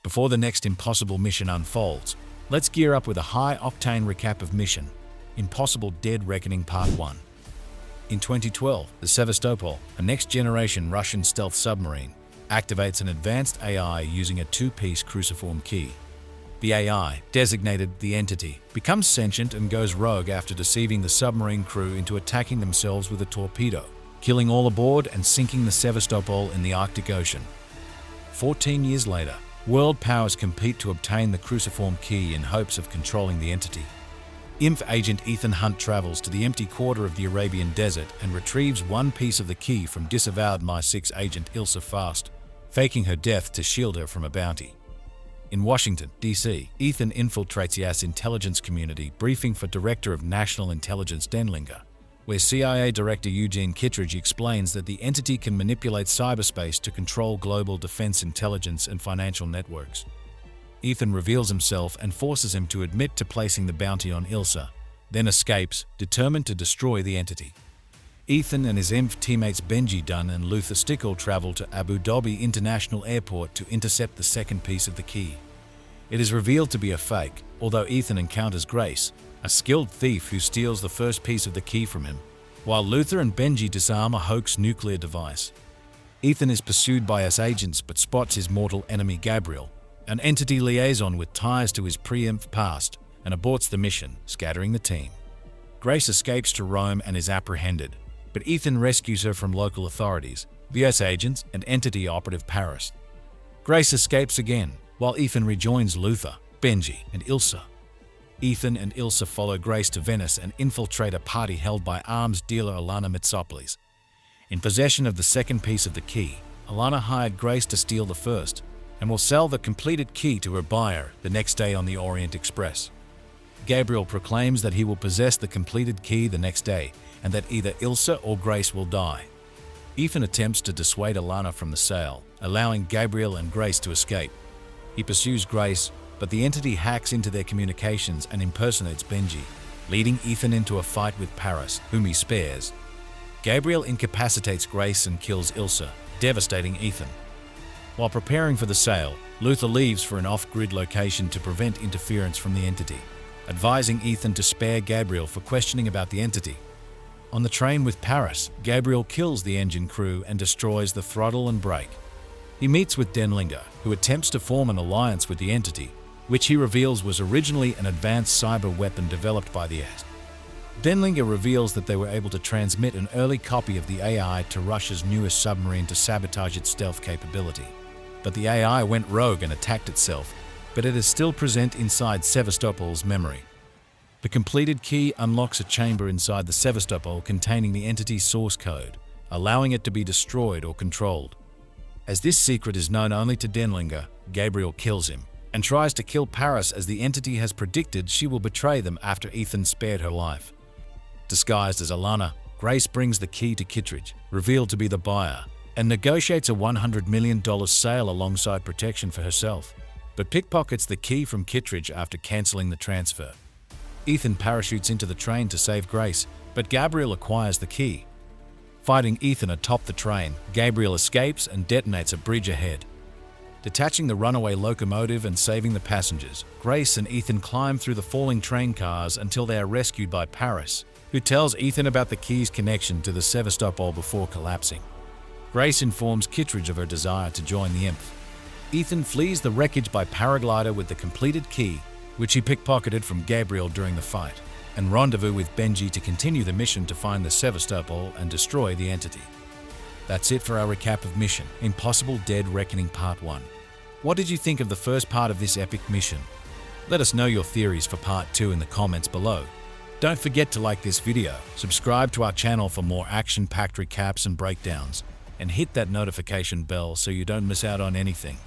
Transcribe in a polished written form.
Before the next impossible mission unfolds, let's gear up with a high-octane recap of Mission Impossible Dead Reckoning Part 1. In 2012, the Sevastopol, a next-generation Russian stealth submarine, activates an advanced AI using a two-piece cruciform key. The AI, designated the Entity, becomes sentient and goes rogue after deceiving the submarine crew into attacking themselves with a torpedo, killing all aboard and sinking the Sevastopol in the Arctic Ocean. 14 years later, world powers compete to obtain the cruciform key in hopes of controlling the Entity. IMF agent Ethan Hunt travels to the empty quarter of the Arabian desert and retrieves one piece of the key from disavowed MI6 agent Ilsa Fast, faking her death to shield her from a bounty. In Washington, D.C., Ethan infiltrates the US intelligence community briefing for Director of National Intelligence Denlinger, where CIA Director Eugene Kittredge explains that the Entity can manipulate cyberspace to control global defense intelligence and financial networks. Ethan reveals himself and forces him to admit to placing the bounty on Ilsa, then escapes, determined to destroy the Entity. Ethan and his IMF teammates Benji Dunn and Luther Stickle travel to Abu Dhabi International Airport to intercept the second piece of the key. It is revealed to be a fake, although Ethan encounters Grace, a skilled thief who steals the first piece of the key from him, while Luther and Benji disarm a hoax nuclear device. Ethan is pursued by US agents but spots his mortal enemy Gabriel, an Entity liaison with ties to his pre-IMF past, and aborts the mission, scattering the team. Grace escapes to Rome and is apprehended, but Ethan rescues her from local authorities, the US agents, and Entity operative Paris. Grace escapes again, while Ethan rejoins Luther, Benji, and Ilsa. Ethan and Ilsa follow Grace to Venice and infiltrate a party held by arms dealer Alana Mitsopoulos. In possession of the second piece of the key, Alana hired Grace to steal the first, and will sell the completed key to her buyer the next day on the Orient Express. Gabriel proclaims that he will possess the completed key the next day, and that either Ilsa or Grace will die. Ethan attempts to dissuade Alana from the sale, allowing Gabriel and Grace to escape. He pursues Grace, but the Entity hacks into their communications and impersonates Benji, leading Ethan into a fight with Paris, whom he spares. Gabriel incapacitates Grace and kills Ilsa, devastating Ethan. While preparing for the sale, Luther leaves for an off-grid location to prevent interference from the Entity, advising Ethan to spare Gabriel for questioning about the Entity. On the train with Paris, Gabriel kills the engine crew and destroys the throttle and brake. He meets with Denlinger, who attempts to form an alliance with the Entity, which he reveals was originally an advanced cyber weapon developed by the US. Denlinger reveals that they were able to transmit an early copy of the AI to Russia's newest submarine to sabotage its stealth capability. But the AI went rogue and attacked itself, but it is still present inside Sevastopol's memory. The completed key unlocks a chamber inside the Sevastopol containing the Entity's source code, allowing it to be destroyed or controlled. As this secret is known only to Denlinger, Gabriel kills him, and tries to kill Paris as the Entity has predicted she will betray them after Ethan spared her life. Disguised as Alana, Grace brings the key to Kittredge, revealed to be the buyer, and negotiates a $100 million sale alongside protection for herself, but pickpockets the key from Kittredge after cancelling the transfer. Ethan parachutes into the train to save Grace, but Gabriel acquires the key. Fighting Ethan atop the train, Gabriel escapes and detonates a bridge ahead. Detaching the runaway locomotive and saving the passengers, Grace and Ethan climb through the falling train cars until they are rescued by Paris, who tells Ethan about the key's connection to the Sevastopol before collapsing. Grace informs Kittredge of her desire to join the IMF. Ethan flees the wreckage by paraglider with the completed key, which he pickpocketed from Gabriel during the fight, and rendezvous with Benji to continue the mission to find the Sevastopol and destroy the Entity. That's it for our recap of Mission Impossible Dead Reckoning Part 1. What did you think of the first part of this epic mission? Let us know your theories for Part 2 in the comments below. Don't forget to like this video, subscribe to our channel for more action-packed recaps and breakdowns, and hit that notification bell so you don't miss out on anything.